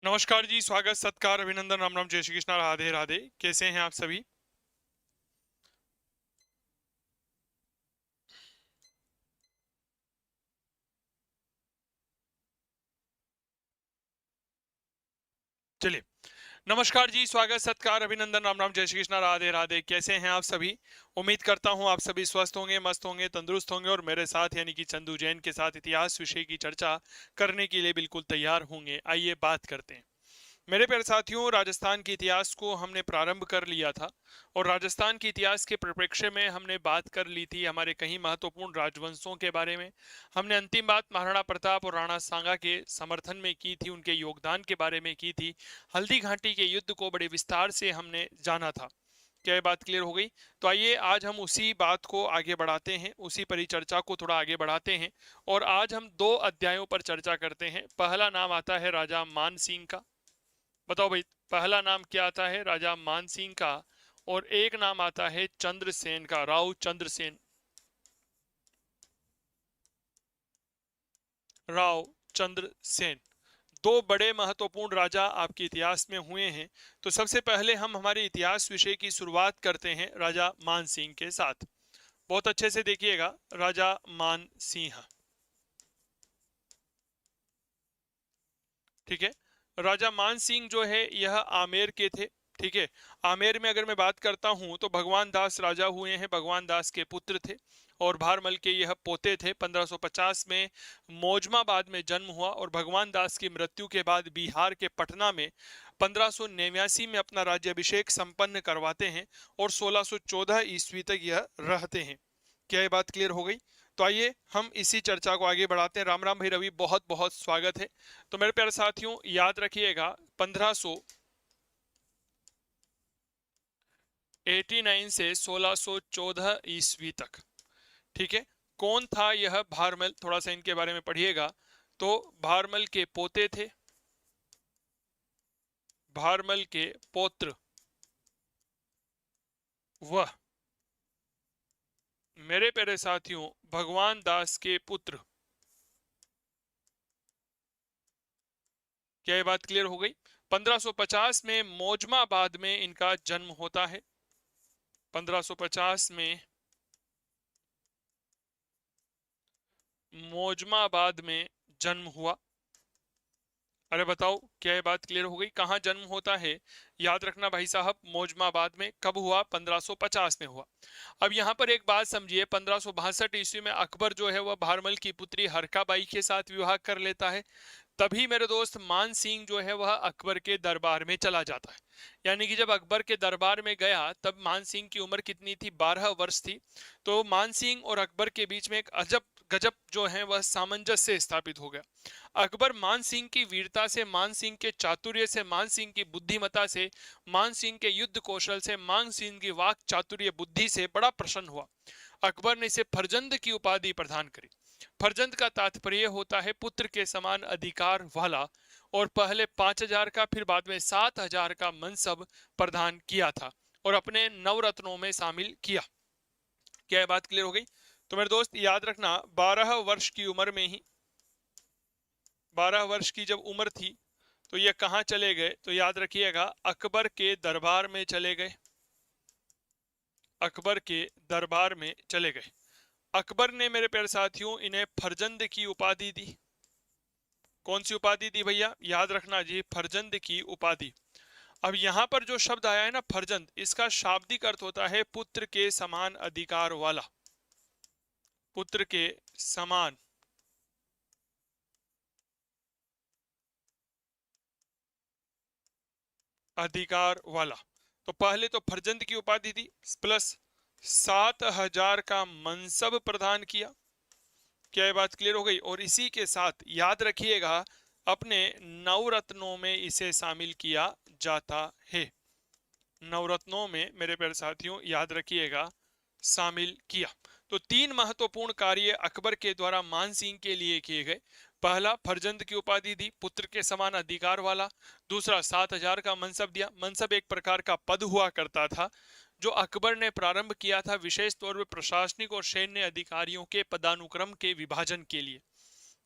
नमस्कार जी, स्वागत, सत्कार, अभिनंदन, राम राम, जय श्री कृष्णा, राधे राधे। कैसे हैं आप सभी? चलिए, नमस्कार जी, स्वागत, सत्कार, अभिनंदन, राम राम, जय श्री कृष्णा, राधे राधे। कैसे हैं आप सभी? उम्मीद करता हूं आप सभी स्वस्थ होंगे, मस्त होंगे, तंदुरुस्त होंगे और मेरे साथ यानी कि चंदू जैन के साथ इतिहास विषय की चर्चा करने के लिए बिल्कुल तैयार होंगे। आइए बात करते हैं। मेरे प्यारे साथियों, राजस्थान के इतिहास को हमने प्रारंभ कर लिया था और राजस्थान के इतिहास के परिप्रेक्ष्य में हमने बात कर ली थी हमारे कई महत्वपूर्ण राजवंशों के बारे में। हमने अंतिम बात महाराणा प्रताप और राणा सांगा के समर्थन में की थी, उनके योगदान के बारे में की थी। हल्दी घाटी के युद्ध को बड़े विस्तार से हमने जाना था। क्या ये बात क्लियर हो गई? तो आइए आज हम उसी बात को आगे बढ़ाते हैं, उसी परिचर्चा को थोड़ा आगे बढ़ाते हैं और आज हम दो अध्यायों पर चर्चा करते हैं। पहला नाम आता है राजा मान सिंह का। बताओ भाई, पहला नाम क्या आता है? राजा मानसिंह का। और एक नाम आता है चंद्रसेन का, राव चंद्रसेन। राव चंद्रसेन, दो बड़े महत्वपूर्ण राजा आपके इतिहास में हुए हैं। तो सबसे पहले हम हमारे इतिहास विषय की शुरुआत करते हैं राजा मानसिंह के साथ। बहुत अच्छे से देखिएगा, राजा मानसिंह। ठीक है। राजा मान सिंह जो है यह आमेर के थे। ठीक है। आमेर में अगर मैं बात करता हूं तो भगवान दास राजा हुए हैं, भगवान दास के पुत्र थे और भारमल के यह पोते थे। 1550 में मौजमाबाद में जन्म हुआ और भगवान दास की मृत्यु के बाद बिहार के पटना में 1589 में अपना राज्याभिषेक संपन्न करवाते हैं और 1614 ईस्वी तक यह रहते हैं। क्या ये बात क्लियर हो गई? तो आइए हम इसी चर्चा को आगे बढ़ाते हैं। राम राम भाई रवि, बहुत बहुत स्वागत है। तो मेरे प्यारे साथियों, याद रखिएगा 1589 से 1614 ईस्वी तक। ठीक है। कौन था यह भारमल? थोड़ा सा इनके बारे में पढ़िएगा। तो भारमल के पोते थे, भारमल के पौत्र वह मेरे प्यारे साथियों भगवान दास के पुत्र। क्या ये बात क्लियर हो गई? 1550 में मौजमाबाद में इनका जन्म होता है। 1550 में मौजमाबाद में जन्म हुआ। अरे बताओ, क्या ये बात क्लियर हो गई? कहाँ जन्म होता है? याद रखना भाई साहब, मौजमाबाद में। कब हुआ? 1550 में हुआ। अब यहाँ पर एक बात समझिए, 1562 ईस्वी में अकबर जो है वह भारमल की पुत्री हरकाबाई के साथ विवाह कर लेता है। तभी मेरे दोस्त मान सिंह जो है वह अकबर के दरबार में चला जाता है। यानी कि जब अकबर के दरबार में गया तब मान सिंह की उम्र कितनी थी? 12 वर्ष थी। तो मान सिंह और अकबर के बीच में एक अजब गजब जो है वह सामंजस्य स्थापित हो गया। अकबर मान सिंह की वीरता से, मान सिंह के चातुर्य से, मान सिंह की बुद्धिमता से, मान सिंह के युद्ध कौशल से, मान सिंह की वाक चातुर्य बुद्धि से बड़ा प्रसन्न हुआ। अकबर ने इसे फरजंद की उपाधि प्रदान करी। फरजंद का तात्पर्य होता है पुत्र के समान अधिकार वाला, और पहले 5,000 का फिर बाद में 7,000 का मनसब प्रदान किया था और अपने नवरत्नों में शामिल किया। क्या ये बात क्लियर हो गई? तो मेरे दोस्त याद रखना, 12 वर्ष की उम्र में ही, 12 वर्ष की जब उम्र थी तो ये कहाँ चले गए? तो याद रखिएगा, अकबर के दरबार में चले गए। अकबर के दरबार में चले गए। अकबर ने मेरे प्यारे साथियों इन्हें फरजंद की उपाधि दी। कौन सी उपाधि दी भैया? याद रखना जी, फरजंद की उपाधि। अब यहां पर जो शब्द आया है ना फरजंद, इसका शाब्दिक अर्थ होता है पुत्र के समान अधिकार वाला। पुत्र के समान अधिकार वाला। तो पहले तो फरजंद की उपाधि दी प्लस 7,000 का मनसब प्रदान किया। क्या ये बात क्लियर हो गई? और इसी के साथ याद रखिएगा, अपने नवरत्नों में इसे शामिल किया जाता है। नवरत्नों में मेरे प्यारे साथियों याद रखिएगा, शामिल किया। तो तीन महत्वपूर्ण कार्य अकबर के द्वारा मान सिंह के लिए किए गए। पहला, फरजंद की उपाधि दी, पुत्र के समान अधिकार वाला। दूसरा, 7,000 का मनसब दिया। मनसब एक प्रकार का पद हुआ करता था जो अकबर ने प्रारंभ किया था, विशेष तौर पर प्रशासनिक और सैन्य अधिकारियों के पदानुक्रम के विभाजन के लिए।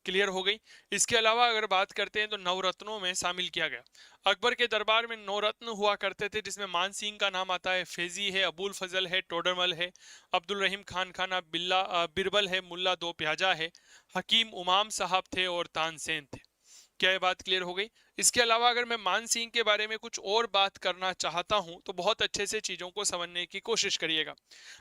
क्लियर हो गई। इसके अलावा अगर बात करते हैं तो नवरत्नों में शामिल किया गया। अकबर के दरबार में नवरत्न हुआ करते थे, जिसमें मान सिंह का नाम आता है, फेजी है, अबुल फजल है, टोडरमल है, अब्दुल रहीम खान खाना बिरबल है, मुल्ला दो प्याजा है, हकीम उमाम साहब थे और तानसेन थे। क्या ये बात क्लियर हो गई। इसके अलावा अगर मैं मान सिंह के बारे में कुछ और बात करना चाहता हूं तो बहुत अच्छे से चीजों को समझने की कोशिश करिएगा।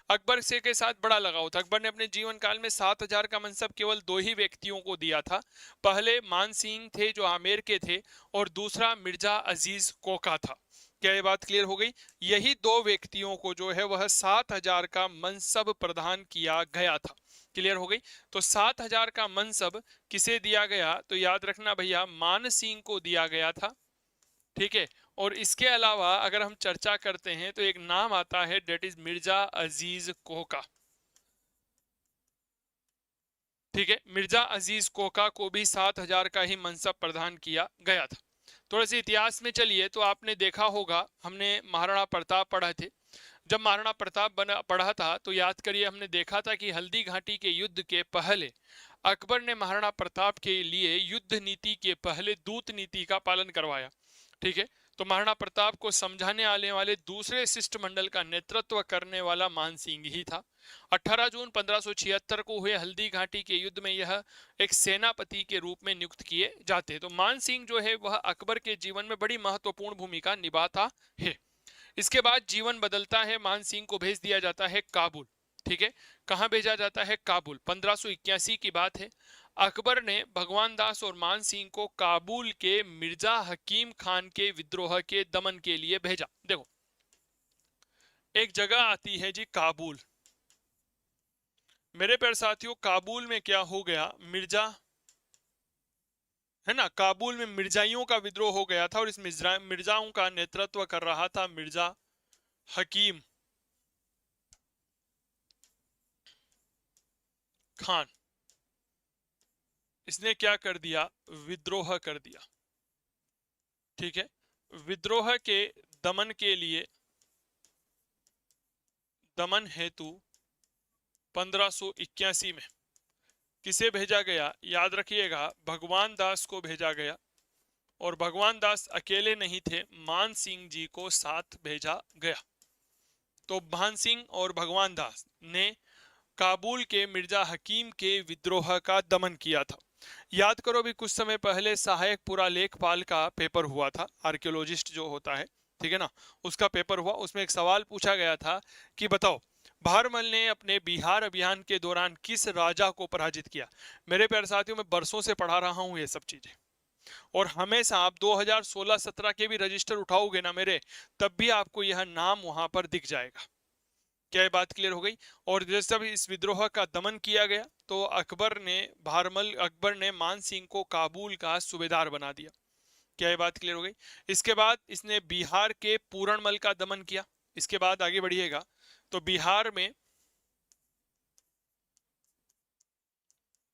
अकबर से के साथ बड़ा लगाव था। अकबर ने अपने जीवन काल में 7,000 का मनसब केवल 2 ही व्यक्तियों को दिया था। पहले मान सिंह थे जो आमेर के थे, और दूसरा मिर्जा अजीज कोका था। क्या ये बात क्लियर हो गई। यही 2 व्यक्तियों को जो है वह 7,000 का मनसब प्रदान किया गया था। क्लियर हो गई। तो 7,000 का मनसब किसे दिया गया, तो याद रखना भैया मान सिंह को दिया गया था। ठीक है। और इसके अलावा अगर हम चर्चा करते हैं तो एक नाम आता है, डेट इज मिर्जा अजीज कोका। ठीक है, मिर्जा अजीज कोका को भी 7,000 का ही मनसब प्रदान किया गया था। थोड़ा सा इतिहास में चलिए तो आपने देखा होगा, हमने महाराणा प्रताप पढ़ा थे। जब महाराणा प्रताप पढ़ा था तो याद करिए, हमने देखा था कि हल्दी घाटी के युद्ध के पहले अकबर ने महाराणा प्रताप के लिए युद्ध नीति के पहले दूत नीति का पालन करवाया। ठीक है। तो महाराणा प्रताप को समझाने आने वाले दूसरे शिष्टमंडल का नेतृत्व करने वाला मान सिंह ही था। 18 जून 1576 को हुए हल्दी घाटी के युद्ध में यह एक सेनापति के रूप में नियुक्त किए जाते। तो मान सिंह जो है वह अकबर के जीवन में बड़ी महत्वपूर्ण भूमिका निभाता है। इसके बाद जीवन बदलता है, मान सिंह को भेज दिया जाता है काबुल। ठीक है, कहां भेजा जाता है, काबुल। 1581 की बात है। अकबर ने भगवान दास और मान सिंह को काबुल के मिर्जा हकीम खान के विद्रोह के दमन के लिए भेजा। देखो, एक जगह आती है जी काबुल। मेरे प्यारे साथियों, काबुल में क्या हो गया, मिर्जा है ना, काबुल में मिर्जाइयों का विद्रोह हो गया था, और इस मिर्जाओं का नेतृत्व कर रहा था मिर्जा हकीम खान। इसने क्या कर दिया, विद्रोह कर दिया। ठीक है, विद्रोह के दमन के लिए, दमन हेतु 1581 में किसे भेजा गया, याद रखिएगा, भगवान दास को भेजा गया। और भगवान दास अकेले नहीं थे, मान सिंह जी को साथ भेजा गया। तो मान सिंह और भगवान दास ने काबुल के मिर्जा हकीम के विद्रोह का दमन किया था। याद करो, भी कुछ समय पहले सहायक पुरालेखपाल का पेपर हुआ था, आर्कियोलॉजिस्ट जो होता है, ठीक है ना, उसका पेपर हुआ। उसमें एक सवाल पूछा गया था कि बताओ, भारमल ने अपने बिहार अभियान के दौरान किस राजा को पराजित किया। मेरे प्यारे साथियों, मैं बरसों से पढ़ा रहा हूं ये सब चीजें, और हमेशा आप 2016-17 के भी रजिस्टर उठाओगे ना मेरे, तब भी आपको यह नाम वहां पर दिख जाएगा। क्या ये बात क्लियर हो गई। और जब इस विद्रोह का दमन किया गया तो अकबर ने मान सिंह को काबुल का सूबेदार बना दिया। क्या ये बात क्लियर हो गई। इसके बाद इसने बिहार के पूरणमल का दमन किया। इसके बाद आगे बढ़िएगा तो बिहार में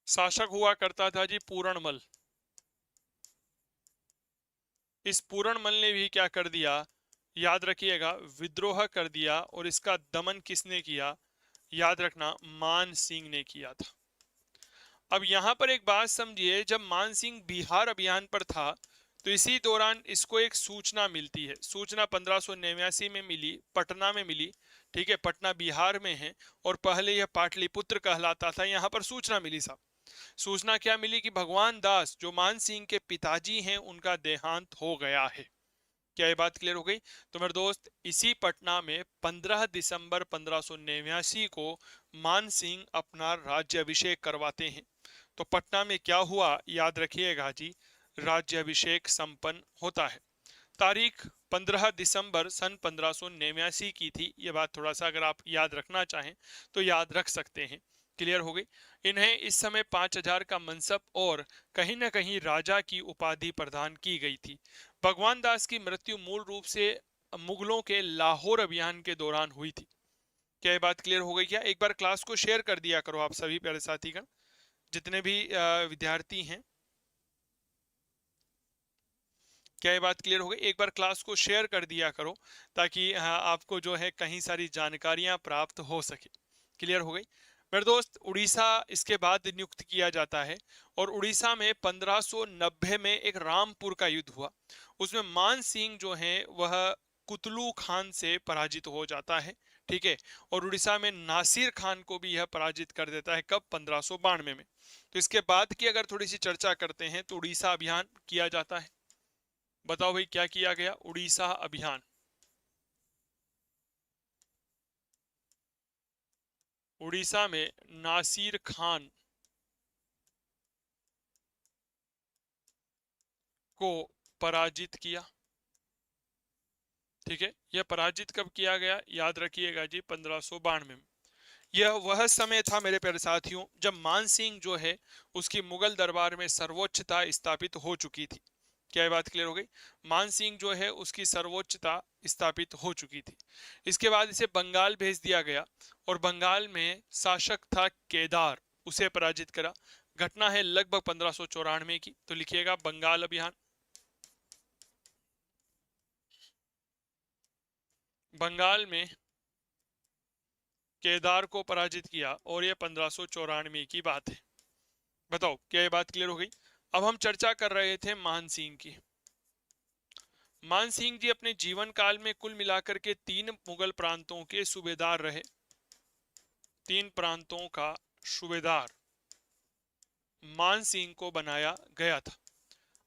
शासक हुआ करता था जी पूरणमल। इस पूरणमल ने भी क्या कर दिया, याद रखिएगा, विद्रोह कर दिया। और इसका दमन किसने किया, याद रखना, मान सिंह ने किया था। अब यहां पर एक बात समझिए, जब मान सिंह बिहार अभियान पर था तो इसी दौरान इसको एक सूचना मिलती है। सूचना 1589 में मिली, पटना में मिली। ठीक है, पटना बिहार में है, और पहले यह पाटलिपुत्र कहलाता था। यहाँ पर सूचना मिली साहब। सूचना क्या मिली कि भगवान दास जो मान सिंह के पिताजी हैं उनका देहांत हो गया है। क्या ये बात क्लियर हो गई। तो मेरे दोस्त, इसी पटना में 15 दिसंबर 1589 को मान सिंह अपना राज्याभिषेक करवाते हैं। तो पटना में क्या हुआ, याद रखिएगा जी, राज्याभिषेक संपन्न होता है। तारीख 15 दिसंबर सन 1589 की थी। ये बात थोड़ा सा अगर आप याद रखना चाहें तो याद रख सकते हैं। क्लियर हो गई। इन्हें इस समय 5,000 का मनसब और कहीं ना कहीं राजा की उपाधि प्रदान की गई थी। भगवान दास की मृत्यु मूल रूप से मुगलों के लाहौर अभियान के दौरान हुई थी। क्या ये बात क्लियर हो गई क्या। एक बार क्लास को शेयर कर दिया करो आप सभी प्यारे साथीगण, जितने भी विद्यार्थी हैं। क्या ये बात क्लियर हो गई। एक बार क्लास को शेयर कर दिया करो ताकि आपको जो है कहीं सारी जानकारियां प्राप्त हो सके। क्लियर हो गई। मेरे दोस्त उड़ीसा इसके बाद नियुक्त किया जाता है और उड़ीसा में 1590 में एक रामपुर का युद्ध हुआ। उसमें मान सिंह जो है वह कुतलू खान से पराजित हो जाता है, ठीक है। और उड़ीसा में नासिर खान को भी यह पराजित कर देता है, कब? 1592 में। तो इसके बाद की अगर थोड़ी सी चर्चा करते हैं तो उड़ीसा अभियान किया जाता है। बताओ भाई क्या किया गया? उड़ीसा अभियान। उड़ीसा में नासिर खान को पराजित किया, ठीक है। यह पराजित कब किया गया? याद रखिएगा जी, 1592 में। यह वह समय था मेरे प्यारे साथियों जब मान सिंह जो है उसकी मुगल दरबार में सर्वोच्चता स्थापित हो चुकी थी। क्या ये बात क्लियर हो गई? मान सिंह जो है उसकी सर्वोच्चता स्थापित हो चुकी थी। इसके बाद इसे बंगाल भेज दिया गया और बंगाल में शासक था केदार, उसे पराजित करा। घटना है लगभग 1594 की, तो लिखिएगा बंगाल अभियान। बंगाल में केदार को पराजित किया और यह 1594 की बात है। बताओ क्या ये बात क्लियर हो गई? अब हम चर्चा कर रहे थे मान सिंह की। मान सिंह जी अपने जीवन काल में कुल मिलाकर के 3 मुगल प्रांतों के सूबेदार रहे। 3 प्रांतों का सूबेदार मान सिंह को बनाया गया था।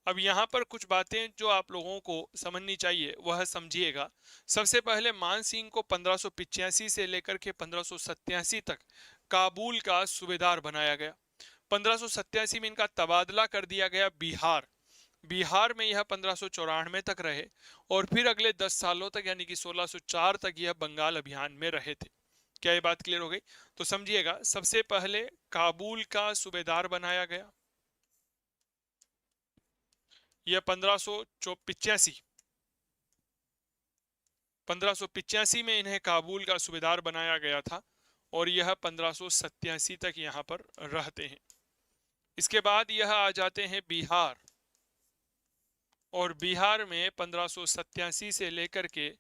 अब यहाँ पर कुछ बातें जो आप लोगों को समझनी चाहिए वह समझिएगा। सबसे पहले मान सिंह को 1585 से लेकर के 1587 तक काबुल का सूबेदार बनाया गया। 1587 में इनका तबादला कर दिया गया बिहार। बिहार में यह 1594 तक रहे और फिर अगले 10 सालों तक यानी कि 1604 तक यह बंगाल अभियान में रहे थे। क्या ये बात क्लियर हो गई? तो समझिएगा, सबसे पहले काबुल का सूबेदार बनाया गया। यह 1585 में इन्हें काबुल का सूबेदार बनाया गया था और यह 1587 तक यहाँ पर रहते हैं। इसके बाद यह आ जाते हैं बिहार और बिहार में 1587 से लेकर के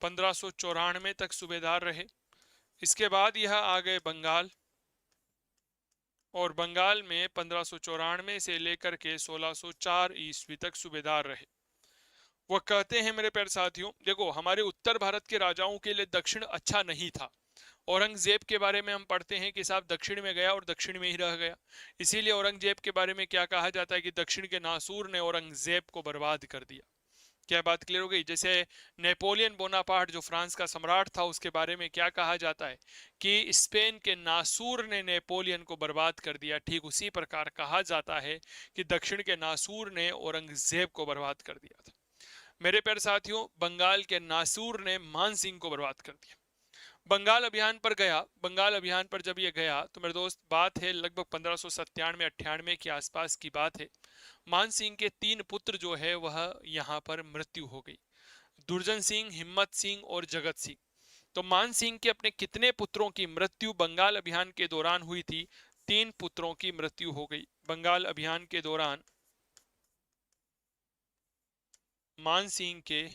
1594 तक सूबेदार रहे। इसके बाद यह आ गए बंगाल और बंगाल में 1594 से लेकर के 1604 ईस्वी तक सूबेदार रहे। वह कहते हैं मेरे प्यारे साथियों, देखो हमारे उत्तर भारत के राजाओं के लिए दक्षिण अच्छा नहीं था। औरंगजेब के बारे में हम पढ़ते हैं कि साहब दक्षिण में गया और दक्षिण में ही रह गया। इसीलिए औरंगजेब के बारे में क्या कहा जाता है कि दक्षिण के नासूर ने औरंगजेब को बर्बाद कर दिया। क्या बात क्लियर हो गई? जैसे नेपोलियन बोनापार्ट जो फ्रांस का सम्राट था, उसके बारे में क्या कहा जाता है कि स्पेन के नासूर ने नेपोलियन को बर्बाद कर दिया। ठीक उसी प्रकार कहा जाता है कि दक्षिण के नासूर ने औरंगजेब को बर्बाद कर दिया था। मेरे प्यारे साथियों, बंगाल के नासूर ने मान सिंह को बर्बाद कर दिया। बंगाल अभियान पर गया। बंगाल अभियान पर जब ये गया तो मेरे दोस्त बात है लगभग 1597-98 के आसपास की बात है। मान सिंह के 3 पुत्र जो है वह यहाँ पर मृत्यु हो गई, दुर्जन सिंह, हिम्मत सिंह और जगत सिंह। तो मान सिंह के अपने कितने पुत्रों की मृत्यु बंगाल अभियान के दौरान हुई थी? 3 पुत्रों की मृत्यु हो गई बंगाल अभियान के दौरान। मान सिंह के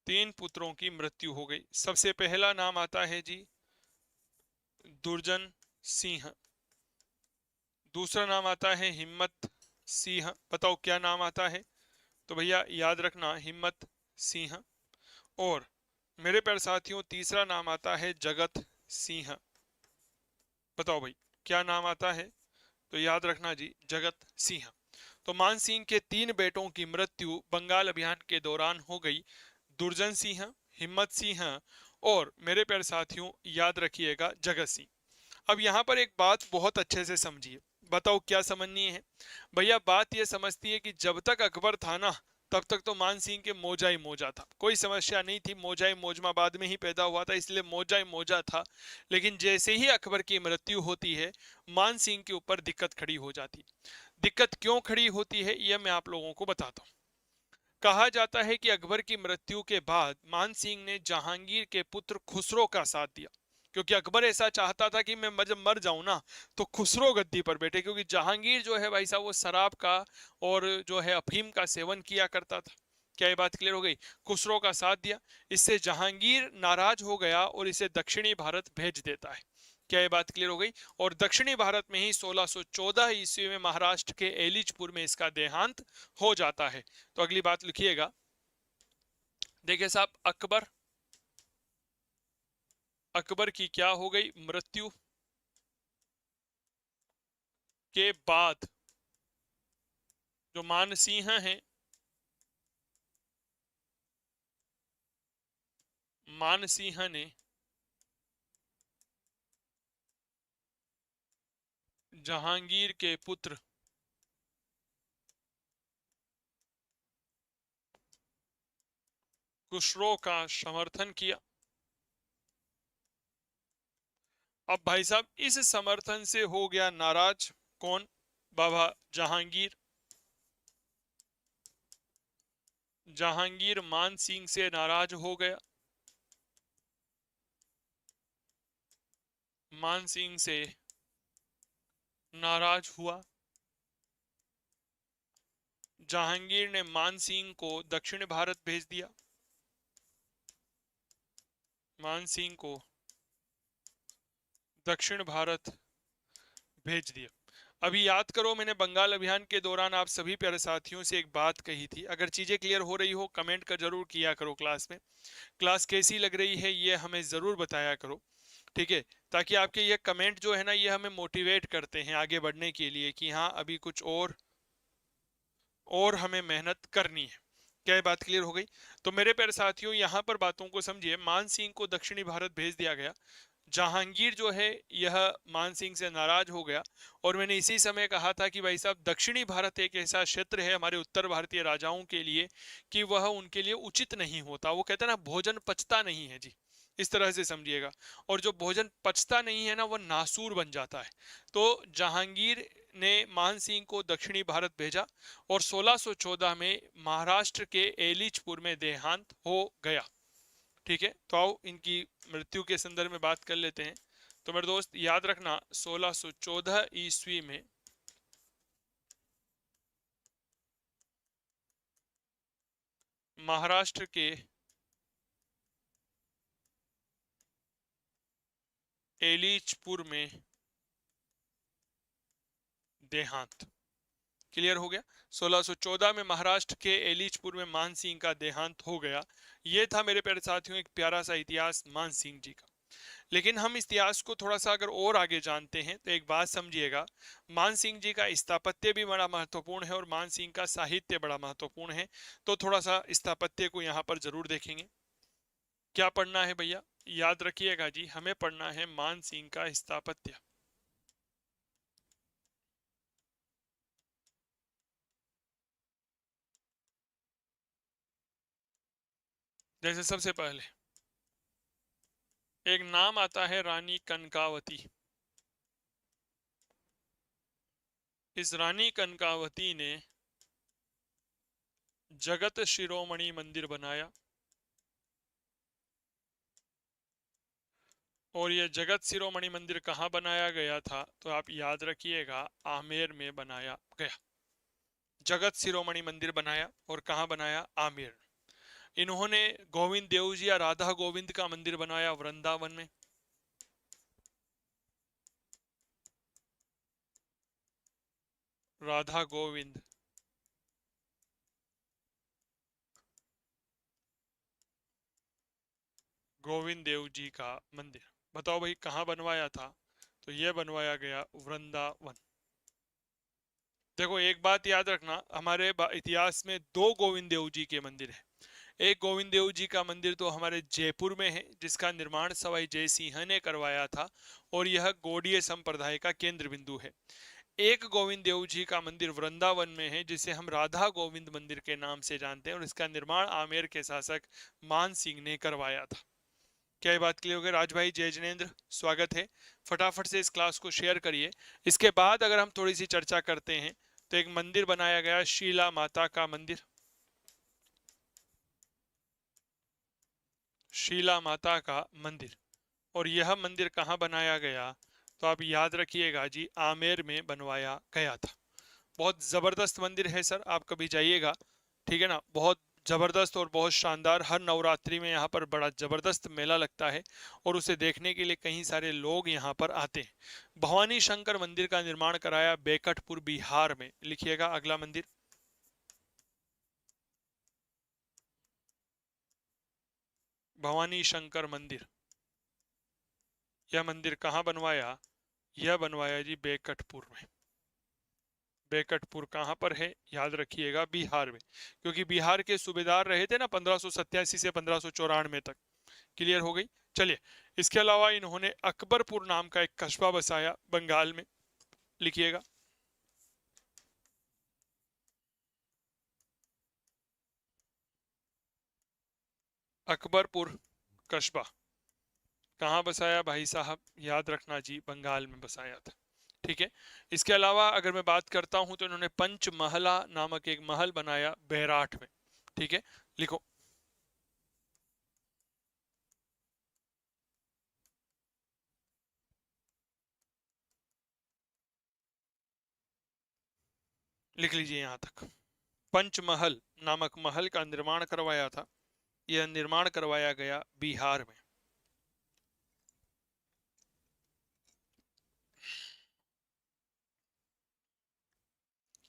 3 पुत्रों की मृत्यु हो गई। सबसे पहला नाम आता है जी दुर्जन सिंह, दूसरा नाम आता है हिम्मत सिंह। बताओ क्या नाम आता है? तो भैया याद रखना हिम्मत सिंह। और मेरे प्यारे साथियों तीसरा नाम आता है जगत सिंह। बताओ भाई क्या नाम आता है? तो याद रखना जी जगत सिंह। तो मान सिंह के 3 बेटों की मृत्यु बंगाल अभियान के दौरान हो गई, दुर्जन सिंह, हिम्मत सिंह और मेरे प्यारे साथियों याद रखिएगा जगत सिंह। अब यहाँ पर एक बात बहुत अच्छे से समझिए। बताओ क्या समझनी है? भैया बात यह समझती है कि जब तक अकबर था ना तब तक तो मान सिंह के मौजा ही मौजा था, कोई समस्या नहीं थी। मौजा ही मौजमा बाद में ही पैदा हुआ था, इसलिए मौजा ही मौजा था। लेकिन जैसे ही अकबर की मृत्यु होती है मान सिंह के ऊपर दिक्कत खड़ी हो जाती। दिक्कत क्यों खड़ी होती है यह मैं आप लोगों को बताता हूँ। कहा जाता है कि अकबर की मृत्यु के बाद मान सिंह ने जहांगीर के पुत्र खुसरो का साथ दिया, क्योंकि अकबर ऐसा चाहता था कि मैं जब मर जाऊं ना तो खुसरो गद्दी पर बैठे, क्योंकि जहांगीर जो है भाई साहब वो शराब का और जो है अफीम का सेवन किया करता था। क्या ये बात क्लियर हो गई? खुसरो का साथ दिया, इससे जहांगीर नाराज हो गया और इसे दक्षिणी भारत भेज देता है। क्या ये बात क्लियर हो गई? और दक्षिणी भारत में ही 1614 ईस्वी में महाराष्ट्र के एलिचपुर में इसका देहांत हो जाता है। तो अगली बात लिखिएगा, देखिए साहब, अकबर की क्या हो गई? मृत्यु के बाद जो मानसिंह हैं, मानसिंह ने जहांगीर के पुत्र खुसरो का समर्थन किया। अब भाई साहब इस समर्थन से हो गया नाराज कौन? बाबा जहांगीर। जहांगीर मान सिंह से नाराज हो गया, मान सिंह से नाराज हुआ। जहांगीर ने मान सिंह को दक्षिण भारत भेज दिया, मान सिंह को दक्षिण भारत भेज दिया। अभी याद करो, मैंने बंगाल अभियान के दौरान आप सभी प्यारे साथियों से एक बात कही थी। अगर चीजें क्लियर हो रही हो कमेंट कर जरूर किया करो। क्लास में क्लास कैसी लग रही है ये हमें जरूर बताया करो, ठीक है? ताकि आपके ये कमेंट जो है ना, ये हमें मोटिवेट करते हैं आगे बढ़ने के लिए कि हाँ अभी कुछ और हमें मेहनत करनी है। क्या ये बात क्लियर हो गई? तो मेरे प्यारे साथियों यहाँ पर बातों को समझिए। मान सिंह को दक्षिणी भारत भेज दिया गया। जहांगीर जो है यह मान सिंह से नाराज हो गया, और मैंने इसी समय कहा था कि भाई साहब दक्षिणी भारत एक ऐसा क्षेत्र है हमारे उत्तर भारतीय राजाओं के लिए कि वह उनके लिए उचित नहीं होता। वो कहते हैं ना, भोजन पचता नहीं है जी, इस तरह से समझिएगा। और जो भोजन पचता नहीं है ना, वह नासूर बन जाता है। तो जहांगीर ने मान सिंह को दक्षिणी भारत भेजा और 1614 में महाराष्ट्र के एलिचपुर में देहांत हो गया। ठीक है, तो आओ इनकी मृत्यु के संदर्भ में बात कर लेते हैं। तो मेरे दोस्त याद रखना, 1614 ईस्वी में महाराष्ट्र के एलिचपुर में देहांत। क्लियर हो गया? 1614 में महाराष्ट्र के एलिचपुर में मान सिंह का देहांत हो गया। ये था मेरे प्यारे साथियों एक प्यारा सा इतिहास मान सिंह जी का। लेकिन हम इस इतिहास को थोड़ा सा अगर और आगे जानते हैं तो एक बात समझिएगा, मान सिंह जी का स्थापत्य भी बड़ा महत्वपूर्ण है और मान सिंह का साहित्य बड़ा महत्वपूर्ण है। तो थोड़ा सा स्थापत्य को यहाँ पर जरूर देखेंगे। क्या पढ़ना है भैया? याद रखिएगा जी, हमें पढ़ना है मान सिंह का स्थापत्य। जैसे सबसे पहले एक नाम आता है रानी कनकावती। इस रानी कनकावती ने जगत शिरोमणि मंदिर बनाया, और यह जगत शिरोमणि मंदिर कहाँ बनाया गया था? तो आप याद रखिएगा, आमेर में बनाया गया। जगत शिरोमणि मंदिर बनाया, और कहाँ बनाया? आमेर। इन्होंने गोविंद देव जी या राधा गोविंद का मंदिर बनाया वृंदावन में। राधा गोविंद गोविंद देव जी का मंदिर, बताओ भाई कहाँ बनवाया था? तो यह बनवाया गया वृंदावन। देखो एक बात याद रखना, हमारे इतिहास में दो गोविंद देव जी के मंदिर है। एक गोविंद देव जी का मंदिर तो हमारे जयपुर में है, जिसका निर्माण सवाई जय सिंह ने करवाया था, और यह गौड़ीय संप्रदाय का केंद्र बिंदु है। एक गोविंद देव जी का मंदिर वृंदावन में है, जिसे हम राधा गोविंद मंदिर के नाम से जानते हैं, और इसका निर्माण आमेर के शासक मान सिंह ने करवाया था। क्या ये बात क्लियर हो गई? राज भाई, जय जिनेन्द्र, स्वागत है। फटाफट से इस क्लास को शेयर करिए। इसके बाद अगर हम थोड़ी सी चर्चा करते हैं, तो एक मंदिर बनाया गया शीला माता का मंदिर। शीला माता का मंदिर, और यह मंदिर कहाँ बनाया गया? तो आप याद रखिएगा जी, आमेर में बनवाया गया था। बहुत जबरदस्त मंदिर है सर, आप कभी जाइएगा, ठीक है ना? बहुत जबरदस्त और बहुत शानदार। हर नवरात्रि में यहाँ पर बड़ा जबरदस्त मेला लगता है और उसे देखने के लिए कई सारे लोग यहाँ पर आते हैं। भवानी शंकर मंदिर का निर्माण कराया बेकटपुर बिहार में। लिखिएगा अगला मंदिर। भवानी शंकर मंदिर, यह मंदिर कहाँ बनवाया? यह बनवाया जी बेकटपुर में। बेकटपुर कहाँ पर है? याद रखिएगा बिहार में, क्योंकि बिहार के सूबेदार रहे थे ना 1587 से 1594 तक। क्लियर हो गई। चलिए, इसके अलावा इन्होंने अकबरपुर नाम का एक कस्बा बसाया बंगाल में। लिखिएगा। अकबरपुर कस्बा कहाँ बसाया भाई साहब? याद रखना जी, बंगाल में बसाया था। ठीक है। इसके अलावा अगर मैं बात करता हूं तो इन्होंने पंचमहला नामक एक महल बनाया बैराठ में। ठीक है, लिखो। लिख लीजिए यहां तक। पंचमहल नामक महल का निर्माण करवाया था। यह निर्माण करवाया गया बिहार में।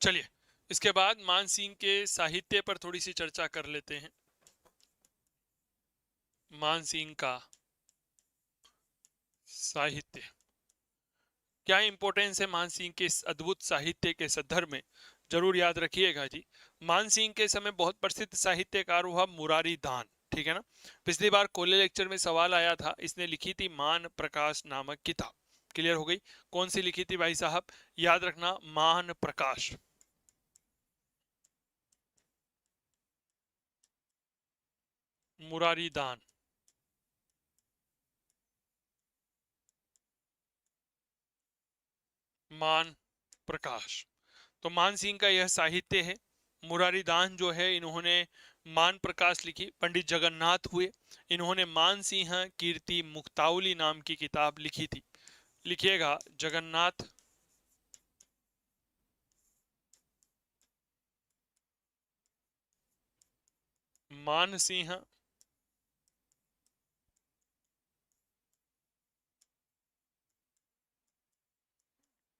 चलिए, इसके बाद मान सिंह के साहित्य पर थोड़ी सी चर्चा कर लेते हैं। मान सिंह का साहित्य, क्या इंपॉर्टेंस है मान सिंह के इस अद्भुत साहित्य के संदर्भ में? जरूर याद रखिएगा जी। मान सिंह के समय बहुत प्रसिद्ध साहित्यकार हुआ मुरारी दान। ठीक है ना। पिछली बार कोले लेक्चर में सवाल आया था, इसने लिखी थी मान प्रकाश नामक किताब। क्लियर हो गई। कौन सी लिखी थी भाई साहब? याद रखना, मान प्रकाश। मुरारी दान। मान प्रकाश। तो मान सिंह का यह साहित्य है। मुरारी दान जो है, इन्होंने मान प्रकाश लिखी। पंडित जगन्नाथ हुए, इन्होंने मान सिंह कीर्ति मुक्तावली नाम की किताब लिखी थी। लिखिएगा जगन्नाथ मान सिंह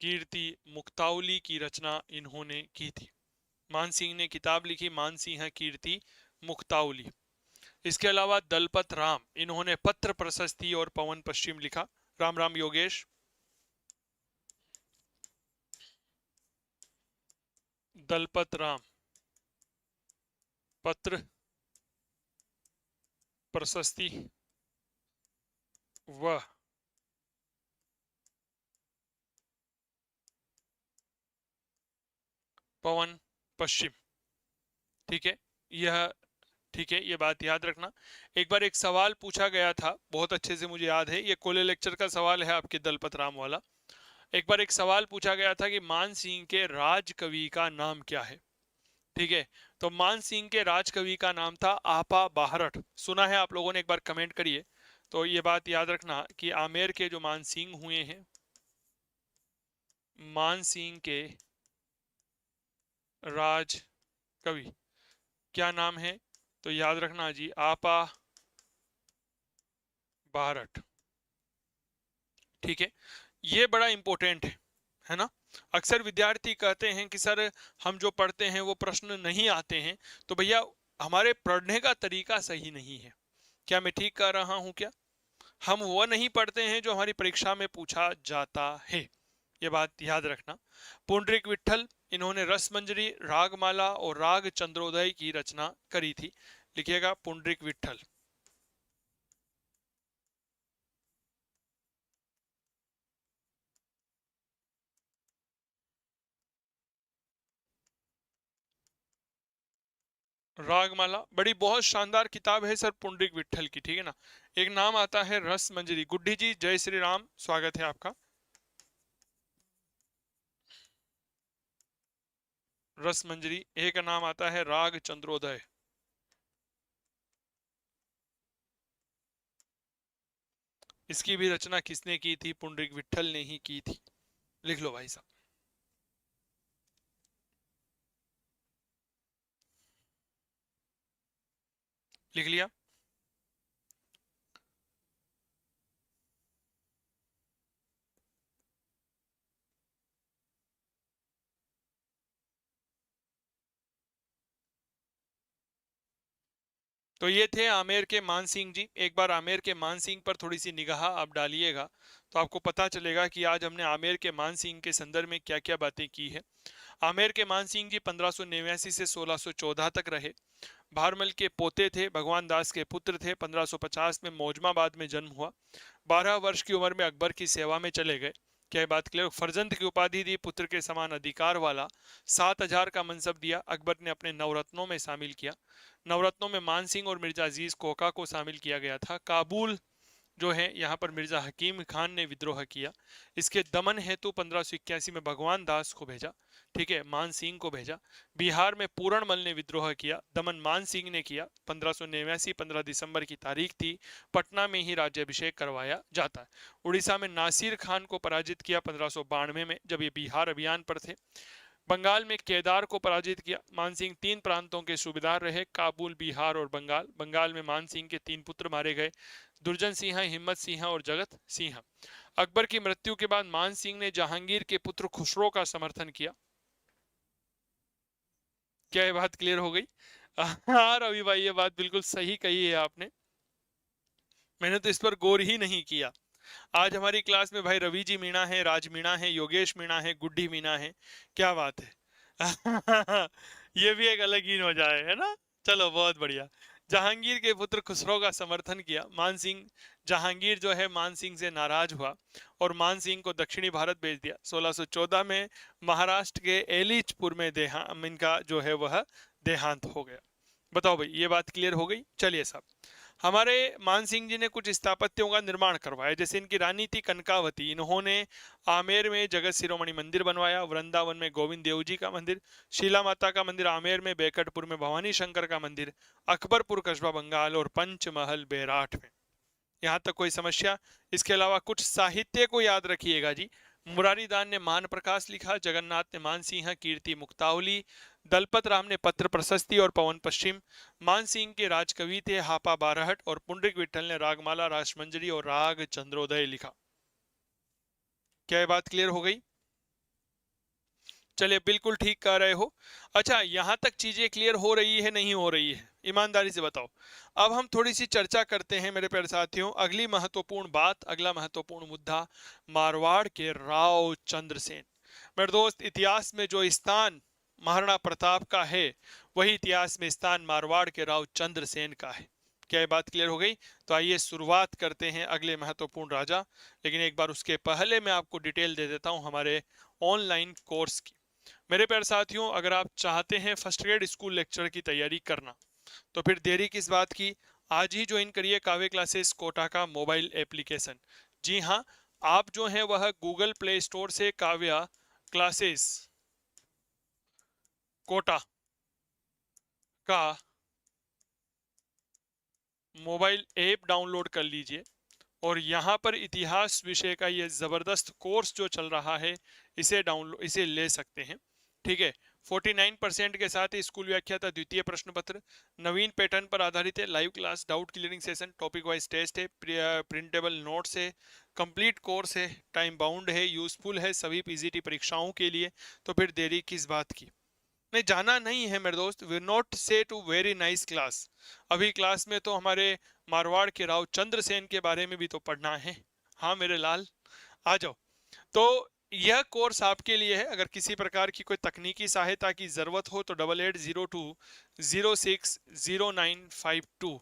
कीर्ति मुक्तावली की रचना इन्होंने की थी। मान सिंह ने किताब लिखी मान सिंह कीर्ति मुक्तावली। इसके अलावा दलपत राम, इन्होंने पत्र प्रशस्ति और पवन पश्चिम लिखा। राम राम योगेश। दलपत राम पत्र प्रशस्ति व पवन पश्चिम। ठीक है, यह ठीक है, ये बात याद रखना। एक बार एक सवाल पूछा गया था, बहुत अच्छे से मुझे याद है, ये कोले लेक्चर का सवाल है आपके दलपत राम वाला। एक बार एक सवाल पूछा गया था कि मान सिंह के राजकवि का नाम क्या है। ठीक है, तो मान सिंह के राजकवि का नाम था आपा बाहरट। सुना है आप लोगों ने? एक बार कमेंट करिए। तो ये बात याद रखना कि आमेर के जो मान सिंह हुए हैं, मान सिंह के राजकवि क्या नाम है? तो याद रखना जी, आपा बाहरट। ठीक है, ये बड़ा इंपॉर्टेंट है ना। अक्सर विद्यार्थी कहते हैं कि सर हम जो पढ़ते हैं वो प्रश्न नहीं आते हैं। तो भैया, हमारे पढ़ने का तरीका सही नहीं है। क्या मैं ठीक कर रहा हूं क्या? हम वो नहीं पढ़ते हैं जो हमारी परीक्षा में पूछा जाता है। ये बात याद रखना। पुंडरीक विठल, इन्होंने रसमंजरी, रागमाला और राग चंद्रोदय की रचना करी थी। लिखिएगा पुंडरीक विठल। रागमाला बड़ी बहुत शानदार किताब है सर पुंडरीक विठल की। ठीक है ना। एक नाम आता है रस मंजरी। गुड्डी जी जय श्री राम, स्वागत है आपका। रस मंजरी, एक नाम आता है राग चंद्रोदय। इसकी भी रचना किसने की थी? पुंडरीक विठल ने ही की थी। लिख लो भाई साहब। लिख लिया। तो ये थे आमेर के मान सिंह जी। एक बार आमेर के मान सिंह पर थोड़ी सी निगाह आप डालिएगा तो आपको पता चलेगा कि आज हमने आमेर के मान सिंह के संदर्भ में क्या क्या बातें की है। आमेर के मान सिंह जी 1589 से 1614 तक रहे। भारमल के पोते थे, भगवान दास के पुत्र थे। 1550 में मौजमाबाद में जन्म हुआ। 12 वर्ष की उम्र में अकबर की सेवा में चले गए। क्या बात क्लियर? फर्जंद की उपाधि दी, पुत्र के समान अधिकार वाला। 7,000 का मनसब दिया। अकबर ने अपने नवरत्नों में शामिल किया। नवरत्नों में मान सिंह और मिर्जा अजीज कोका को शामिल किया गया था। काबुल जो है यहाँ पर मिर्जा हकीम खान ने विद्रोह किया। इसके दमन हेतु 1581 में भगवान दास को भेजा, ठीक है, मान सिंह को भेजा। बिहार में पूरणमल ने विद्रोह किया, दमन मान सिंह ने किया। 1589 15 दिसंबर की तारीख थी। पटना में ही राज्याभिषेक करवाया जाता है। उड़ीसा में नासिर खान को पराजित किया 1592 में, जब ये बिहार अभियान पर थे। बंगाल में केदार को पराजित किया। मानसिंह 3 प्रांतों के सूबेदार रहे, काबुल, बिहार और बंगाल। बंगाल में मानसिंह के 3 पुत्र मारे गए, दुर्जन सिंह, हिम्मत सिंह और जगत सिंह। अकबर की मृत्यु के बाद मान सिंह ने जहांगीर के पुत्र खुसरो का समर्थन किया। क्या ये बात क्लियर हो गई? हाँ रवि भाई, ये बात बिल्कुल सही कही है आपने। मैंने तो इस पर गौर ही नहीं किया। आज हमारी क्लास में भाई रवि जी मीणा है, राज मीणा है, योगेश मीणा है, गुड्डी मीणा है। क्या बात है। ये भी एक अलग ही हो जाए, है ना? चलो बहुत बढ़िया। जहांगीर के पुत्र खुसरो का समर्थन किया। मान सिंह, जहांगीर जो है मान सिंह से नाराज हुआ और मान सिंह को दक्षिणी भारत भेज दिया। 1614 में महाराष्ट्र के एलिचपुर में इनका जो है वह देहांत हो गया। बताओ भाई, ये बात क्लियर हो गई? चलिए साहब, हमारे मान सिंह जी ने कुछ स्थापत्यों का निर्माण करवाया। जैसे इनकी रानी थी कनकावती, इन्होंने आमेर में जगत शिरोमणि मंदिर बनवाया, वृंदावन में गोविंद देव जी का मंदिर, शीला माता का मंदिर आमेर में, बेकटपुर में भवानी शंकर का मंदिर, अकबरपुर कस्बा बंगाल और पंचमहल बेराठ में। यहाँ तक कोई समस्या? इसके अलावा कुछ साहित्य को याद रखिएगा जी। मुरारी दान ने मान प्रकाश लिखा, जगन्नाथ ने मान सिंह, कीर्ति मुक्तावली, दलपत राम ने पत्र प्रशस्ति और पवन पश्चिम। मान सिंह के राजकवि थे हापा बारहट और पुंडरिक विठल ने रागमाला, रासमंजरी और राग चंद्रोदय लिखा। क्या ये बात क्लियर हो गई? चलिए, बिल्कुल ठीक कह रहे हो। अच्छा, यहां तक चीजें क्लियर हो रही है, नहीं हो रही है? ईमानदारी से बताओ। अब हम थोड़ी सी चर्चा करते हैं मेरे प्यारे साथियों। अगली महत्वपूर्ण बात, अगला महत्वपूर्ण मुद्दा, मारवाड़ के राव चंद्रसेन। मेरे दोस्त, इतिहास में जो स्थान महाराणा प्रताप का है, वही इतिहास में स्थान मारवाड़ के राव चंद्रसेन का है। क्या ये बात क्लियर हो गई? तो आइए शुरुआत करते हैं अगले महत्वपूर्ण राजा। लेकिन एक बार उसके पहले मैं आपको डिटेल दे देता हूं हमारे ऑनलाइन कोर्स की। मेरे प्यारे साथियों, अगर आप चाहते हैं फर्स्ट ग्रेड स्कूल लेक्चर की तैयारी करना, तो फिर देरी किस बात की? आज ही ज्वाइन करिए काव्य क्लासेस कोटा का मोबाइल एप्लीकेशन। जी हाँ, आप जो है वह गूगल प्ले स्टोर से काव्य क्लासेस कोटा का मोबाइल ऐप डाउनलोड कर लीजिए और यहाँ पर इतिहास विषय का ये ज़बरदस्त कोर्स जो चल रहा है, इसे ले सकते हैं। ठीक है, 49% के साथ ही स्कूल व्याख्याता द्वितीय प्रश्न पत्र नवीन पैटर्न पर आधारित है। Live class, doubt clearing session, topic wise test है, प्रिंटेबल नोट्स है, कंप्लीट कोर्स है, टाइम बाउंड है, यूजफुल है सभी पीजीटी परीक्षाओं के लिए। तो फिर देरी किस बात की? नहीं, जाना नहीं है मेरे दोस्त। वी नॉट से टू वेरी नाइस क्लास। अभी क्लास में तो हमारे मारवाड़ के राव चंद्रसेन के बारे में भी तो पढ़ना है। हाँ मेरे लाल, आ जाओ। तो यह कोर्स आपके लिए है। अगर किसी प्रकार की कोई तकनीकी सहायता की जरूरत हो तो 8802 060952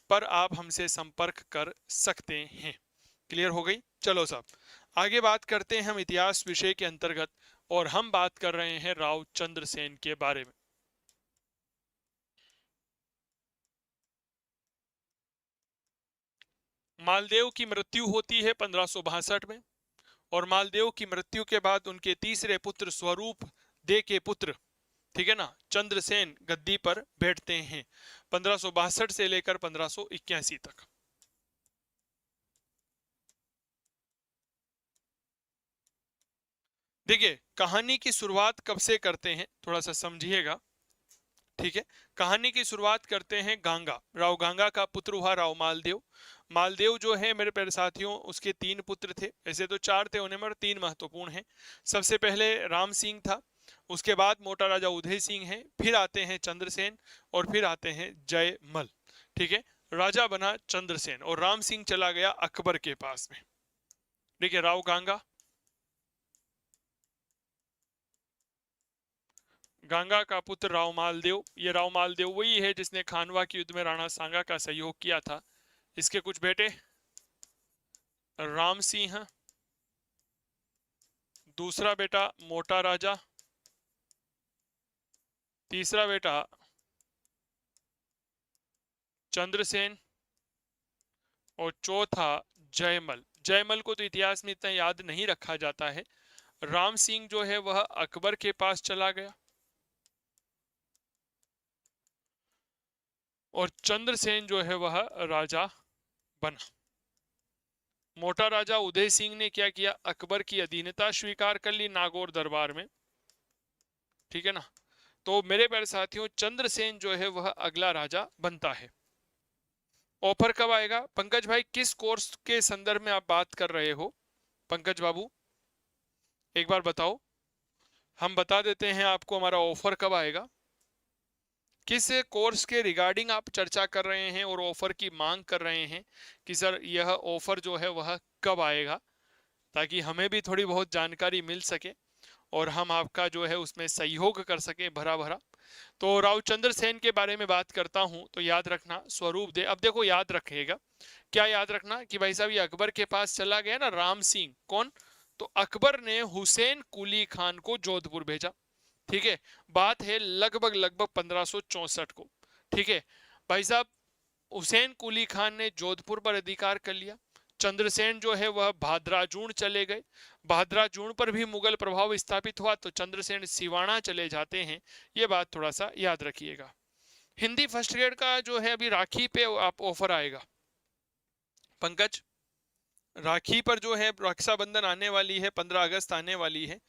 पर आप हमसे संपर्क कर सकते हैं। क्लियर हो गई? चलो साहब, आगे बात करते हैं हम इतिहास विषय के अंतर्गत, और हम बात कर रहे हैं राव चंद्रसेन के बारे में। मालदेव की मृत्यु होती है 1562 में, और मालदेव की मृत्यु के बाद उनके तीसरे पुत्र स्वरूप दे के पुत्र, ठीक है ना, चंद्रसेन गद्दी पर बैठते हैं 1562 से लेकर 1581 तक। देखिए, कहानी की शुरुआत कब से करते हैं, थोड़ा सा समझिएगा। ठीक है। कहानी की शुरुआत करते हैं गांगा। राव गांगा का पुत्र हुआ राव मालदेव। मालदेव जो है मेरे प्यारे साथियों, उसके 3 पुत्र थे, ऐसे तो 4 थे, उन्हें मगर 3 महत्वपूर्ण हैं। सबसे पहले राम सिंह था, उसके बाद मोटा राजा उदय सिंह है, फिर आते हैं चंद्रसेन, और फिर आते हैं जयमल। ठीक है। राजा बना चंद्रसेन और राम सिंह चला गया अकबर के पास में। ठीक है। राव गांगा, गांगा का पुत्र राव मालदेव। ये राव मालदेव वही है जिसने खानवा के युद्ध में राणा सांगा का सहयोग किया था। इसके कुछ बेटे, राम सिंह, दूसरा बेटा मोटा राजा, तीसरा बेटा चंद्रसेन, और चौथा जयमल। जयमल को तो इतिहास में इतना याद नहीं रखा जाता है। राम सिंह जो है वह अकबर के पास चला गया, और चंद्रसेन जो है वह राजा बना। मोटा राजा उदय सिंह ने क्या किया, अकबर की अधीनता स्वीकार कर ली नागौर दरबार में। ठीक है ना। तो मेरे प्यारे साथियों, चंद्रसेन जो है वह अगला राजा बनता है। ऑफर कब आएगा पंकज भाई? किस कोर्स के संदर्भ में आप बात कर रहे हो पंकज बाबू, एक बार बताओ। हम बता देते हैं आपको हमारा ऑफर कब आएगा, किस कोर्स के रिगार्डिंग आप चर्चा कर रहे हैं और ऑफर की मांग कर रहे हैं कि सर यह ऑफर जो है वह कब आएगा, ताकि हमें भी थोड़ी बहुत जानकारी मिल सके और हम आपका जो है उसमें सहयोग कर सके भरा भरा। तो राव चंद्रसेन के बारे में बात करता हूं तो याद रखना स्वरूप दे। अब देखो याद रखिएगा, क्या याद रखना कि भाई साहब ये अकबर के पास चला गया ना राम सिंह, कौन? तो अकबर ने हुसैन कुली खान को जोधपुर भेजा। ठीक है। बात है लगभग लगभग 1564 को। ठीक है भाई साहब, हुसैन कुली खान ने जोधपुर पर अधिकार कर लिया। चंद्रसेन जो है वह भाद्राजूण चले गए। भाद्राजूण पर भी मुगल प्रभाव स्थापित हुआ, तो चंद्रसेन सिवाना चले जाते हैं। ये बात थोड़ा सा याद रखिएगा। हिंदी फर्स्ट ग्रेड का जो है अभी राखी पे आप ऑफर आएगा पंकज। राखी पर जो है रक्षाबंधन आने वाली है, 15 अगस्त आने वाली है,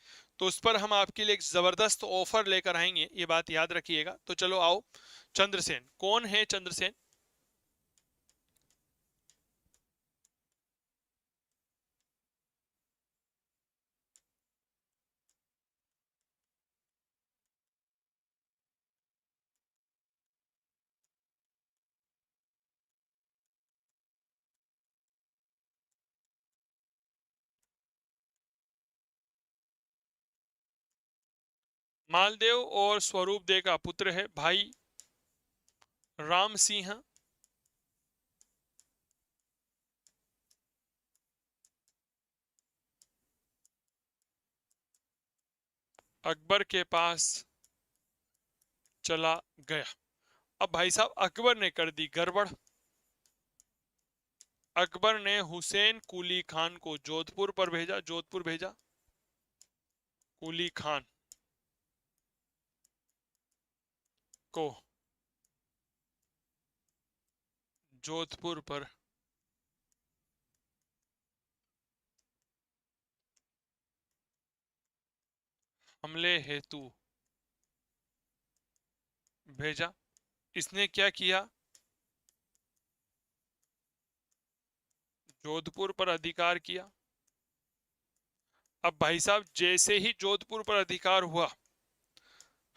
तो उस पर हम आपके लिए एक जबरदस्त ऑफर लेकर आएंगे, ये बात याद रखिएगा। तो चलो आओ, चंद्रसेन कौन है? चंद्रसेन मालदेव और स्वरूप दे का पुत्र है, भाई राम सिंह अकबर के पास चला गया। अब भाई साहब अकबर ने कर दी गड़बड़। अकबर ने हुसैन कुली खान को जोधपुर पर भेजा, जोधपुर भेजा। कुली खान को जोधपुर पर हमले हेतु भेजा। इसने क्या किया, जोधपुर पर अधिकार किया। अब भाई साहब जैसे ही जोधपुर पर अधिकार हुआ,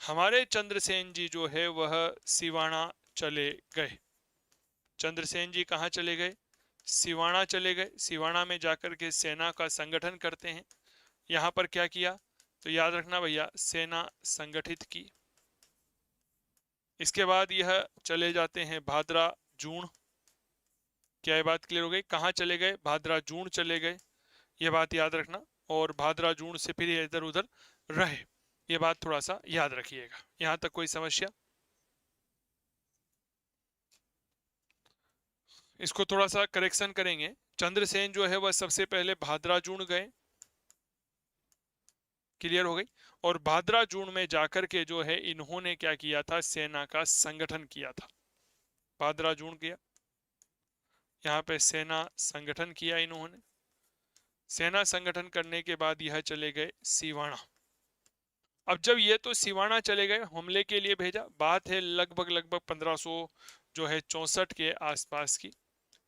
हमारे चंद्रसेन जी जो है वह सिवाना चले गए। चंद्रसेन जी कहाँ चले गए? सिवाना चले गए। सिवाना में जाकर के सेना का संगठन करते हैं। यहाँ पर क्या किया, तो याद रखना भैया, सेना संगठित की। इसके बाद यह चले जाते हैं भादरा जून। क्या ये बात क्लियर हो गई? कहाँ चले गए? भादरा जून चले गए, ये बात याद रखना। और भादरा जून से फिर इधर उधर रहे, ये बात थोड़ा सा याद रखिएगा। यहां तक कोई समस्या? इसको थोड़ा सा करेक्शन करेंगे। चंद्रसेन जो है वह सबसे पहले भादरा जून गए, क्लियर हो गई। और भादरा जून में जाकर के जो है इन्होंने क्या किया था, सेना का संगठन किया था। भादरा जून किया, यहाँ पे सेना संगठन किया इन्होंने। सेना संगठन करने के बाद यह चले गए सिवाना। अब जब ये तो सिवाना चले गए, हमले के लिए भेजा, बात है लगभग 1500 जो है 64 के आसपास की,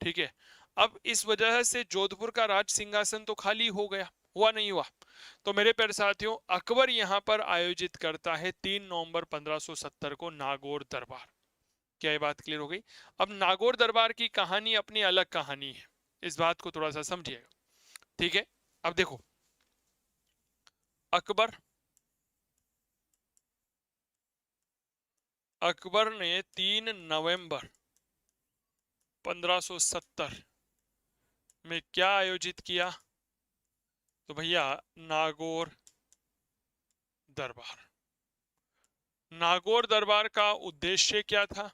ठीक है। अब इस वजह से जोधपुर का राज सिंहासन तो खाली हो गया, हुआ नहीं हुआ। तो मेरे प्यारे साथियों, अकबर यहां पर आयोजित करता है 3 नवंबर 1570 को नागौर दरबार। क्या ये बात क्लियर हो गई? अब नागौर दरबार की कहानी अपनी अलग कहानी है, इस बात को थोड़ा सा समझिएगा, ठीक है। अब देखो, अकबर अकबर ने 3 नवंबर 1570 में क्या आयोजित किया? तो भैया नागौर दरबार। नागौर दरबार का उद्देश्य क्या था?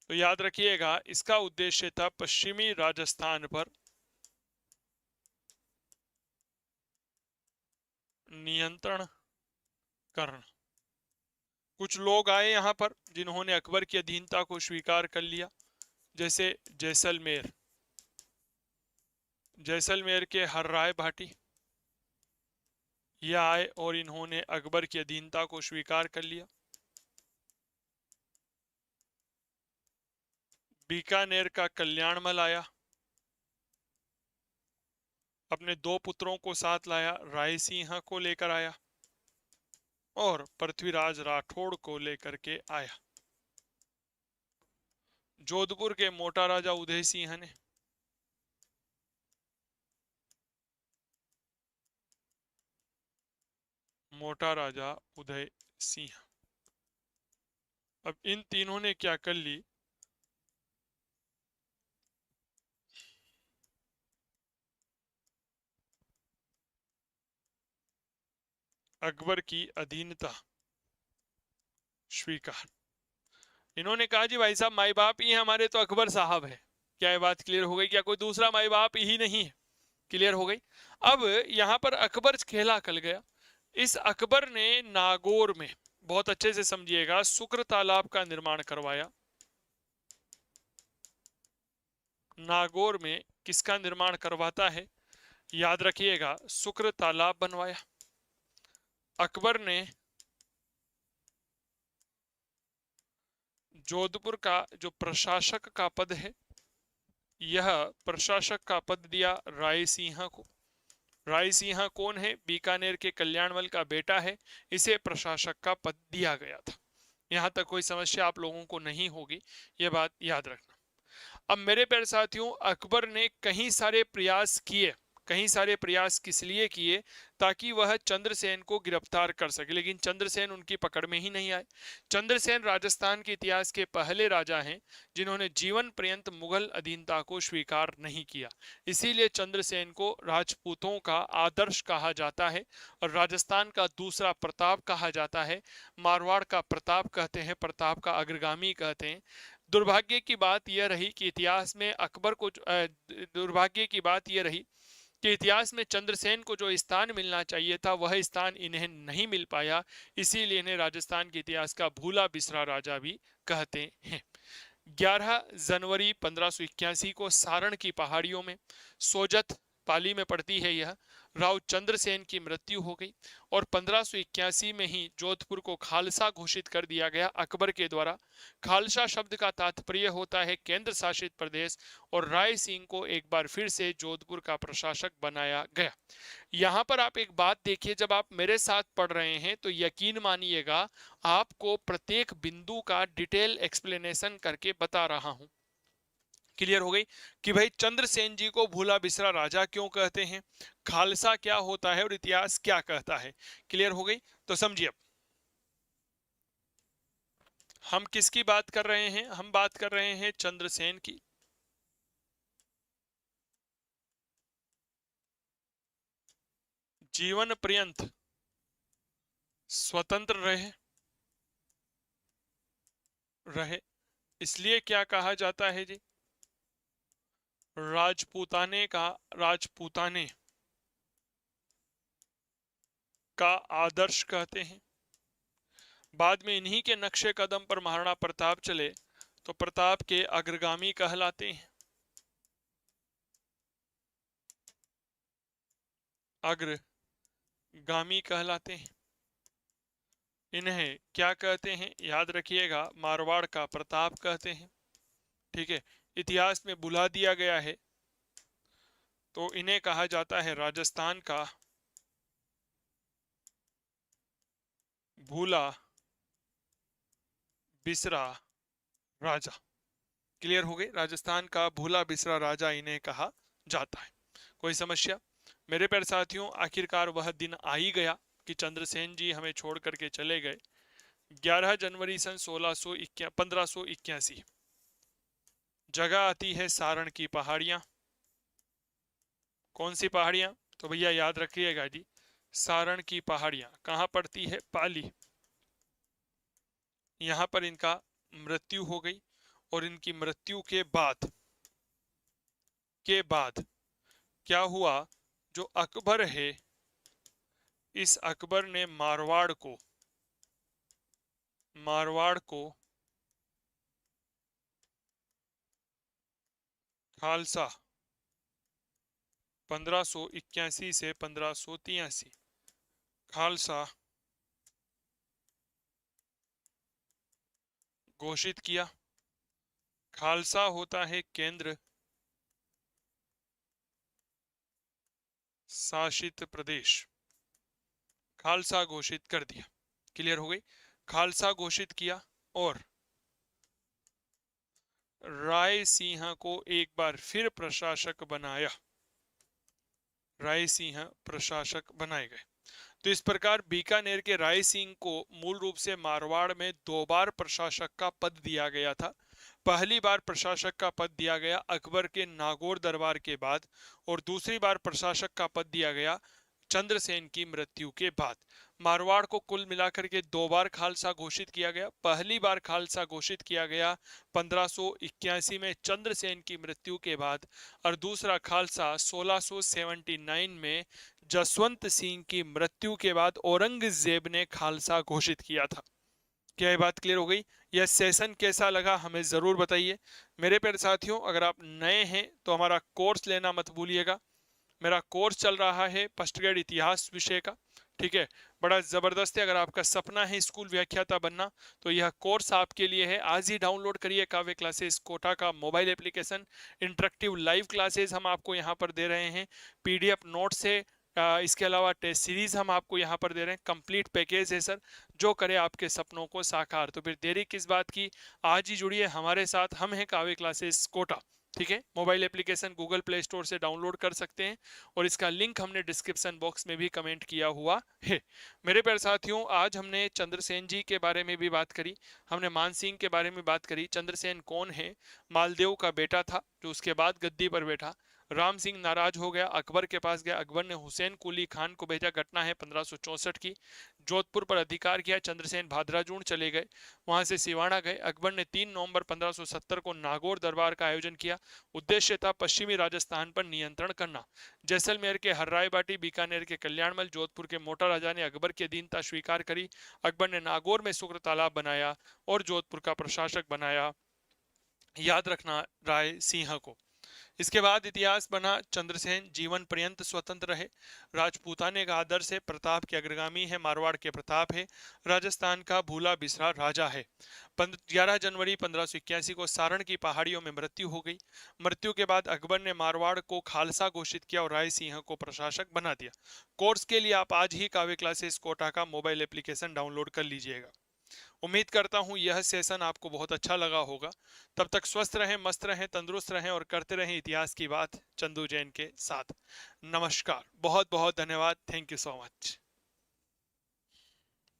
तो याद रखिएगा, इसका उद्देश्य था पश्चिमी राजस्थान पर नियंत्रण करना। कुछ लोग आए यहां पर जिन्होंने अकबर की अधीनता को स्वीकार कर लिया, जैसे जैसलमेर के हर्राय भाटी, ये आए और इन्होंने अकबर की अधीनता को स्वीकार कर लिया। बीकानेर का कल्याणमल आया, अपने 2 पुत्रों को साथ लाया, रायसिंह को लेकर आया और पृथ्वीराज राठौड़ को लेकर के आया। जोधपुर के मोटा राजा उदय सिंह ने मोटा राजा उदय सिंह, अब इन तीनों ने क्या कर ली? अकबर की अधीनता स्वीकार। इन्होंने कहा जी भाई साहब, माई बाप ही हमारे तो अकबर साहब है। क्या ये बात क्लियर हो गई? क्या कोई दूसरा माई बाप ही नहीं है? क्लियर हो गई। अब यहां पर अकबर खेला खल गया। इस अकबर ने नागौर में, बहुत अच्छे से समझिएगा, शुक्र तालाब का निर्माण करवाया। नागौर में किसका निर्माण करवाता है? याद रखिएगा, शुक्र तालाब बनवाया। अकबर ने जोधपुर का जो प्रशासक का पद है, यह प्रशासक का पद दिया राय सिंह को। राय सिंह कौन है? बीकानेर के कल्याणमल का बेटा है, इसे प्रशासक का पद दिया गया था। यहां तक कोई समस्या आप लोगों को नहीं होगी, यह बात याद रखना। अब मेरे प्यारे साथियों, अकबर ने कई सारे प्रयास किस लिए किए? ताकि वह चंद्रसेन को गिरफ्तार कर सके, लेकिन चंद्रसेन उनकी पकड़ में ही नहीं आए। चंद्रसेन राजस्थान के इतिहास के पहले राजा हैं जिन्होंने जीवन पर्यंत मुगल अधीनता को स्वीकार नहीं किया। इसीलिए चंद्रसेन को राजपूतों का आदर्श कहा जाता है और राजस्थान का दूसरा प्रताप कहा जाता है। मारवाड़ का प्रताप कहते हैं, प्रताप का अग्रगामी कहते हैं। दुर्भाग्य की बात यह रही कि इतिहास में दुर्भाग्य की बात यह रही कि इतिहास में चंद्रसेन को जो स्थान मिलना चाहिए था, वह स्थान इन्हें नहीं मिल पाया। इसीलिए इन्हें राजस्थान के इतिहास का भूला बिसरा राजा भी कहते हैं। 11 जनवरी 1581 को सारण की पहाड़ियों में, सोजत पाली में पड़ती है यह, राव चंद्रसेन की मृत्यु हो गई और 1581 में ही जोधपुर को खालसा घोषित कर दिया गया अकबर के द्वारा। खालसा शब्द का तात्पर्य होता है केंद्र शासित प्रदेश, और राय सिंह को एक बार फिर से जोधपुर का प्रशासक बनाया गया। यहां पर आप एक बात देखिए, जब आप मेरे साथ पढ़ रहे हैं तो यकीन मानिएगा, आपको प्रत्येक बिंदु का डिटेल एक्सप्लेनेशन करके बता रहा हूं। क्लियर हो गई कि भाई चंद्रसेन जी को भूला बिसरा राजा क्यों कहते हैं, खालसा क्या होता है और इतिहास क्या कहता है। क्लियर हो गई? तो समझिए, हम किसकी बात कर रहे हैं? हम बात कर रहे हैं चंद्रसेन की। जीवन पर्यंत स्वतंत्र रहे, इसलिए क्या कहा जाता है जी? राजपूताने का आदर्श कहते हैं। बाद में इन्हीं के नक्शे कदम पर महाराणा प्रताप चले तो प्रताप के अग्रगामी कहलाते हैं, अग्रगामी कहलाते हैं। इन्हें क्या कहते हैं? याद रखिएगा, मारवाड़ का प्रताप कहते हैं। ठीक है, इतिहास में बुला दिया गया है तो इन्हें कहा जाता है राजस्थान का भूला बिसरा राजा। क्लियर हो गई? राजस्थान का भूला बिसरा राजा इन्हें कहा जाता है। कोई समस्या? मेरे प्यारे साथियों, आखिरकार वह दिन आ ही गया कि चंद्रसेन जी हमें छोड़ करके चले गए। 11 जनवरी सन 1581। जगह आती है सारण की पहाड़ियां। कौन सी पहाड़ियां? तो भैया याद रखिएगा जी, सारण की पहाड़ियां कहाँ पड़ती है? पाली। यहां पर इनका मृत्यु हो गई और इनकी मृत्यु के बाद क्या हुआ? जो अकबर है, इस अकबर ने मारवाड़ को खालसा 1581 से 1583 खालसा घोषित किया। खालसा होता है केंद्र शासित प्रदेश। खालसा घोषित कर दिया। क्लियर हो गई? खालसा घोषित किया और रायसिंह को एक बार फिर प्रशासक बनाया। रायसिंह प्रशासक बनाए गए। तो इस प्रकार बीकानेर के राय सिंह को मूल रूप से मारवाड़ में 2 बार प्रशासक का पद दिया गया था। पहली बार प्रशासक का पद दिया गया अकबर के नागौर दरबार के बाद और दूसरी बार प्रशासक का पद दिया गया चंद्रसेन की मृत्यु के बाद। मारवाड़ को कुल मिलाकर के 2 बार खालसा घोषित किया गया। पहली बार खालसा घोषित किया गया 1581 में चंद्रसेन की मृत्यु के बाद और दूसरा खालसा 1679 में जसवंत सिंह की मृत्यु के बाद औरंगजेब ने खालसा घोषित किया था। क्या ये बात क्लियर हो गई? यह सेशन कैसा लगा हमें जरूर बताइए। मेरे प्यारे साथियों, अगर आप नए हैं तो हमारा कोर्स लेना मत भूलिएगा। मेरा कोर्स चल रहा है फर्स्ट ग्रेड इतिहास विषय का। ठीक है, बड़ा जबरदस्त है। अगर आपका सपना है स्कूल व्याख्याता बनना तो यह कोर्स आपके लिए है। आज ही डाउनलोड करिए काव्य क्लासेस कोटा का mobile application. Interactive live classes हम आपको यहाँ पर दे रहे हैं, पीडीएफ नोट्स है, इसके अलावा टेस्ट सीरीज हम आपको यहाँ पर दे रहे हैं। कंप्लीट पैकेज है सर, जो करे आपके सपनों को साकार। तो फिर देरी किस बात की, आज ही जुड़िए हमारे साथ। हम हैं काव्य क्लासेस कोटा। ठीक है, mobile application Google play store से डाउनलोड कर सकते हैं और इसका लिंक हमने डिस्क्रिप्शन बॉक्स में भी कमेंट किया हुआ है। मेरे प्यारे साथियों, आज हमने चंद्रसेन जी के बारे में भी बात करी, हमने मान सिंह के बारे में बात करी। चंद्रसेन कौन है? मालदेव का बेटा था जो उसके बाद गद्दी पर बैठा। राम सिंह नाराज हो गया, अकबर के पास गया। अकबर ने हुसैन कुली खान को भेजा। घटना है 1564 की। जोधपुर पर अधिकार किया। चंद्रसेन भादराजून चले गए, वहां से सिवाड़ा गए। अकबर ने 3 नवंबर 1570 को नागौर दरबार का आयोजन किया। उद्देश्य था पश्चिमी राजस्थान पर नियंत्रण करना। जैसलमेर के हर्रायबाटी, बीकानेर के कल्याणमल, जोधपुर के मोटा राजा ने अकबर की अधीनता स्वीकार करी। अकबर ने नागौर में शुक्र तालाब बनाया और जोधपुर का प्रशासक बनाया, याद रखना, राय सिंह को। इसके बाद इतिहास बना चंद्रसेन जीवन पर्यंत स्वतंत्र रहे। राजपूताने का आदर्श है, प्रताप के अग्रगामी है, मारवाड़ के प्रताप है, राजस्थान का भूला बिसरा राजा है। 11 जनवरी 1581 को सारण की पहाड़ियों में मृत्यु हो गई। मृत्यु के बाद अकबर ने मारवाड़ को खालसा घोषित किया और राय सिंह को प्रशासक बना दिया। कोर्स के लिए आप आज ही काव्य क्लासेस कोटा का मोबाइल एप्लीकेशन डाउनलोड कर लीजिएगा। उम्मीद करता हूं यह सेशन आपको बहुत अच्छा लगा होगा। तब तक स्वस्थ रहें, मस्त रहें, तंदुरुस्त रहें और करते रहें इतिहास की बात चंदू जैन के साथ। नमस्कार, बहुत बहुत धन्यवाद। Thank you so much.